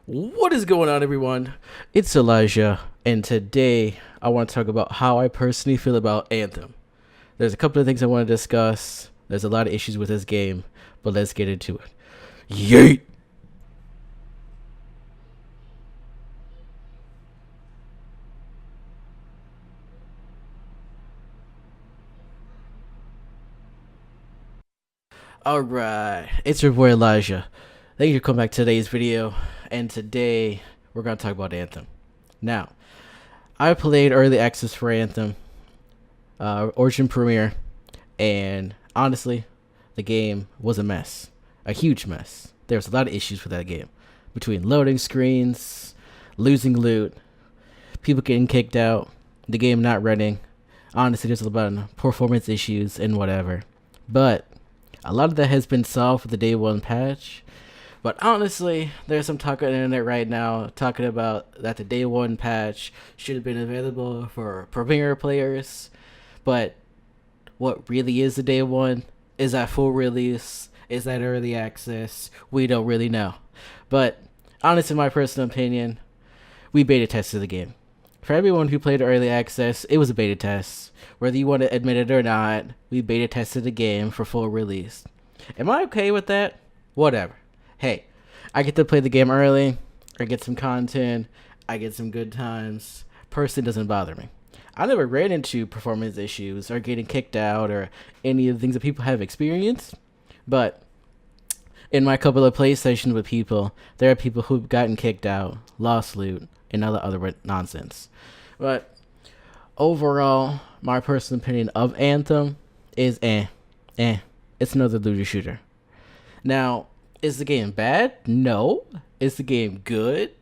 What is going on, everyone? It's Elijah, and today I want to talk about how I personally feel about Anthem. There's a couple of things I want to discuss. There's a lot of issues with this game, but let's get into it. Yeet! Alright, it's your boy Elijah. Thank you for coming back to today's video, and today we're going to talk about Anthem. Now, I played early access for Anthem, Origin Premiere, and honestly, the game was a mess. A huge mess. There was a lot of issues with that game. Between loading screens, losing loot, people getting kicked out, the game not running. Honestly, there's a lot of performance issues and whatever. But a lot of that has been solved with the day one patch. But honestly, there's some talk on the internet right now talking about that the day one patch should have been available for Premiere players. But what really is the day one? Is that full release? Is that early access? We don't really know. But honestly, in my personal opinion, we beta tested the game. For everyone who played early access, it was a beta test. Whether you want to admit it or not, we beta tested the game for full release. Am I okay with that? Whatever. Hey, I get to play the game early, I get some content, I get some good times. Personally, doesn't bother me. I never ran into performance issues or getting kicked out or any of the things that people have experienced. But in my couple of play sessions with people, there are people who've gotten kicked out, lost loot, and other nonsense. But overall, my personal opinion of Anthem is It's another looter shooter. Now, is the game bad? No. Is the game good?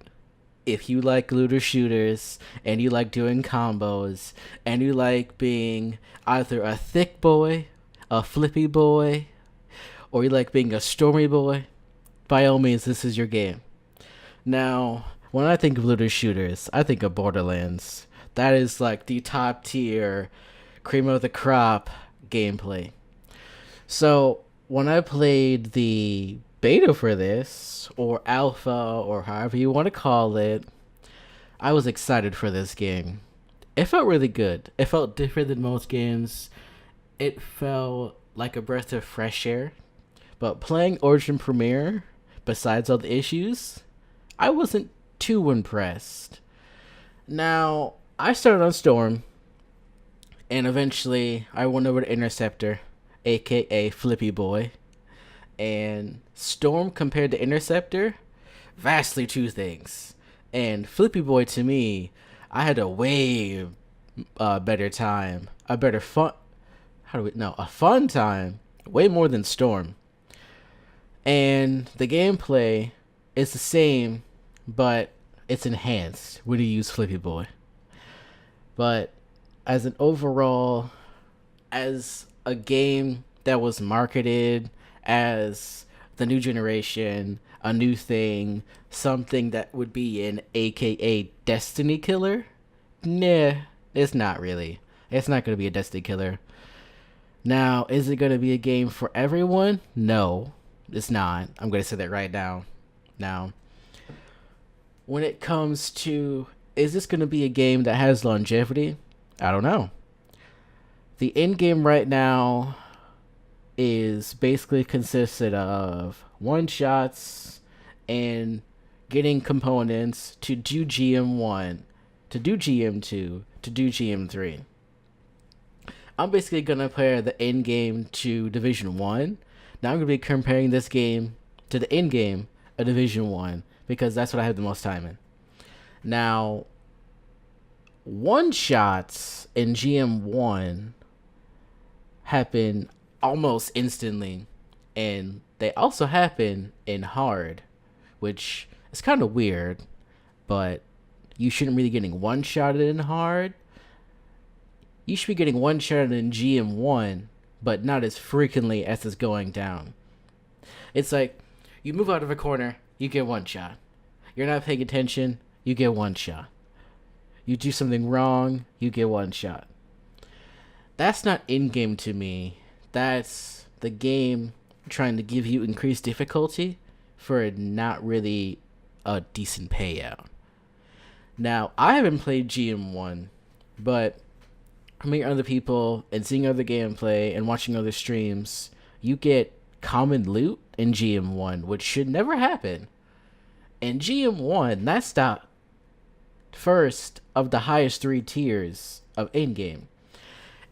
If you like looter shooters and you like doing combos and you like being either a thick boy, a flippy boy, or you like being a stormy boy, by all means, this is your game. Now, when I think of looter shooters, I think of Borderlands. That is like the top tier, cream of the crop gameplay. So, when I played the beta for this, or alpha, or however you want to call it, I was excited for this game. It felt really good. It felt different than most games. It felt like a breath of fresh air. But playing Origin Premiere, besides all the issues, I wasn't too impressed. Now, I started on Storm, and eventually I went over to Interceptor, aka Flippy Boy. And Storm compared to Interceptor, vastly two things. And Flippy Boy, to me, I had a way better time, a better fun. A fun time, way more than Storm. And the gameplay is the same, but it's enhanced when you use Flippy Boy. But as an overall, as a game that was marketed as the new generation, a new thing, something that would be an AKA Destiny killer, nah, it's not really. It's not going to be a Destiny killer. Now, is it going to be a game for everyone? No, it's not. I'm going to say that right now. Now, when it comes to, is this going to be a game that has longevity? I don't know. The end game right now is basically consisted of one shots and getting components to do GM1, to do GM2, to do GM3. I'm basically going to compare the end game to Division 1. Now I'm going to be comparing this game to the end game of Division 1 because that's what I have the most time in. Now, one shots in GM1 happen almost instantly, and they also happen in hard, which is kind of weird, but you shouldn't really getting one shot in hard. You should be getting one shot in GM1, but not as frequently as it's going down. It's like you move out of a corner, you get one shot. You're not paying attention, you get one shot. You do something wrong, you get one shot. That's not in-game to me. That's the game trying to give you increased difficulty for not really a decent payout. Now, I haven't played GM1, but meeting other people and seeing other gameplay and watching other streams, you get common loot in GM1, which should never happen. In GM1, that's the first of the highest 3 tiers of in-game.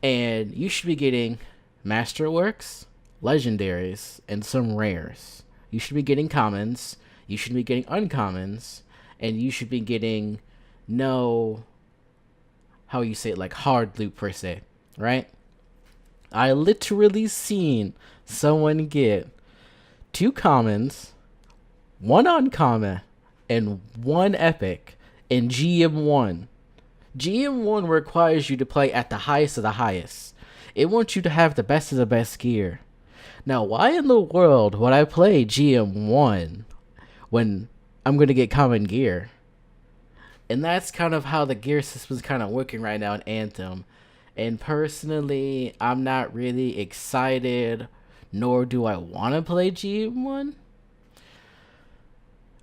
And you should be getting Masterworks, Legendaries, and some Rares. You should be getting Commons, you should be getting Uncommons, and you should be getting no, how you say it, like hard loot per se, right? I literally seen someone get 2 Commons, 1 Uncommon, and 1 Epic in GM1. GM1 requires you to play at the highest of the highest. It wants you to have the best of the best gear. Now, why in the world would I play GM1 when I'm going to get common gear? And that's kind of how the gear system is kind of working right now in Anthem. And personally, I'm not really excited, nor do I want to play GM1.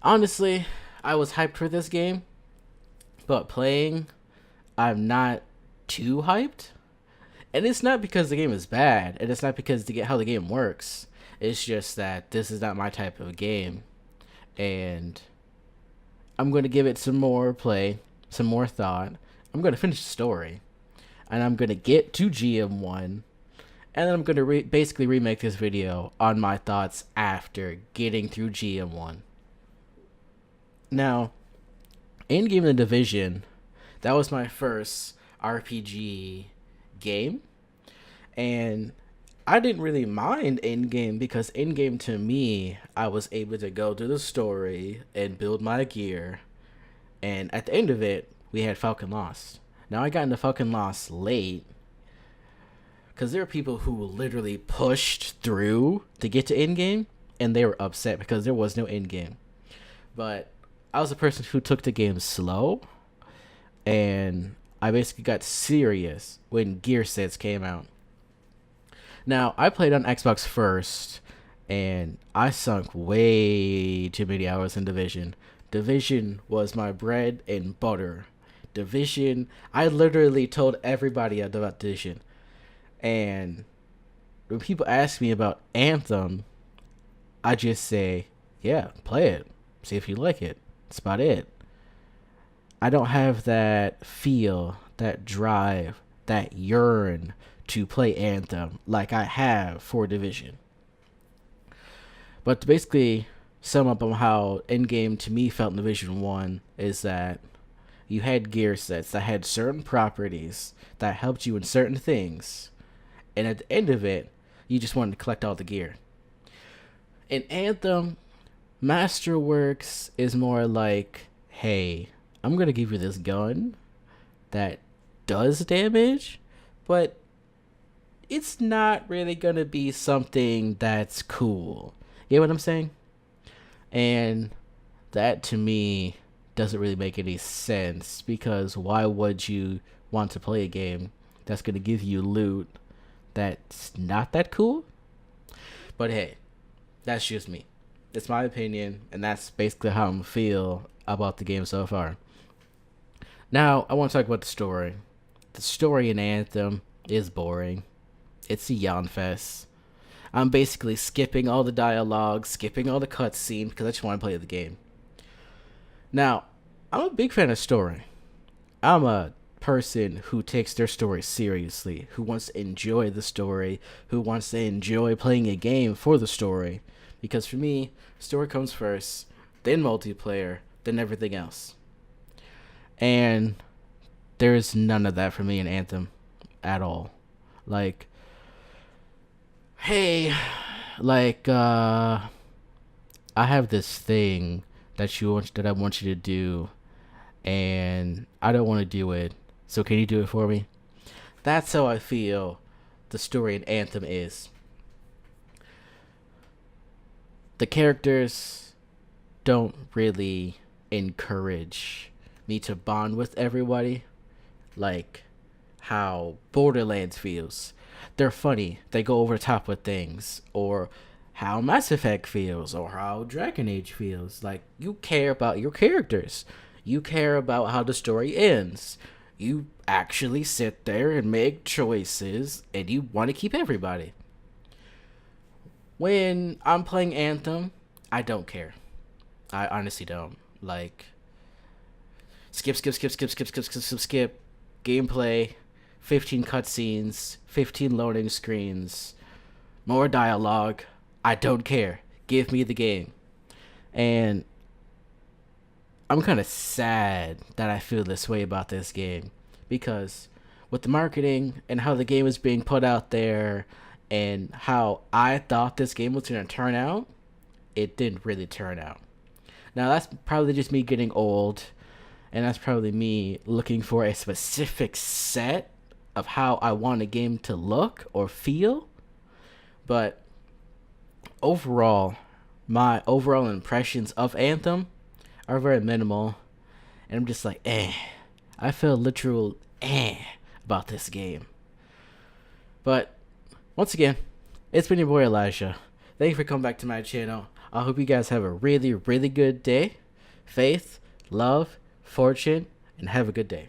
Honestly, I was hyped for this game, but playing, I'm not too hyped. And it's not because the game is bad, and it's not because how the game works. It's just that this is not my type of game. And I'm going to give it some more play, some more thought. I'm going to finish the story. And I'm going to get to GM1. And then I'm going to basically remake this video on my thoughts after getting through GM1. Now, in-game The Division, that was my first RPG game. And I didn't really mind in-game because in-game to me, I was able to go through the story and build my gear. And at the end of it, we had Falcon Lost. Now, I got into Falcon Lost late because there are people who literally pushed through to get to in-game, and they were upset because there was no in-game. But I was a person who took the game slow, and I basically got serious when gear sets came out. Now, I played on Xbox first, and I sunk way too many hours in Division. Division was my bread and butter. Division, I literally told everybody about Division. And when people ask me about Anthem, I just say, yeah, play it. See if you like it. That's about it. I don't have that feel, that drive, that yearn to play Anthem like I have for Division. But to basically sum up on how endgame to me felt in Division 1 is that you had gear sets that had certain properties that helped you in certain things, and at the end of it, you just wanted to collect all the gear. In Anthem, Masterworks is more like, hey, I'm going to give you this gun that does damage, but it's not really going to be something that's cool. You know what I'm saying? And that to me doesn't really make any sense, because why would you want to play a game that's going to give you loot that's not that cool? But hey, that's just me. It's my opinion, and that's basically how I feel about the game so far. Now, I want to talk about the story. The story in Anthem is boring. It's a yawn fest. I'm basically skipping all the dialogue, skipping all the cutscenes, because I just want to play the game. Now, I'm a big fan of story. I'm a person who takes their story seriously, who wants to enjoy the story, who wants to enjoy playing a game for the story. Because for me, story comes first, then multiplayer, then everything else. And there's none of that for me in Anthem at all. Like, hey, like, I have this thing that I want you to do, and I don't want to do it, so can you do it for me? That's how I feel the story in Anthem is. The characters don't really encourage me to bond with everybody like how Borderlands feels. They're funny, they go over the top with things, or how Mass Effect feels or how Dragon Age feels. Like, you care about your characters. You care about how the story ends. You actually sit there and make choices, and you want to keep everybody. When I'm playing Anthem, I don't care. I honestly don't. Like, skip. Gameplay, 15 cutscenes, 15 loading screens, more dialogue. I don't care. Give me the game. And I'm kind of sad that I feel this way about this game, because with the marketing and how the game is being put out there and how I thought this game was going to turn out, it didn't really turn out. Now, that's probably just me getting old, and that's probably me looking for a specific set of how I want a game to look or feel. But overall, my overall impressions of Anthem are very minimal, and I'm just like, I feel literal about this game. But once again, it's been your boy Elijah. Thank you for coming back to my channel. I hope you guys have a really, really good day. Faith, love, fortune, and have a good day.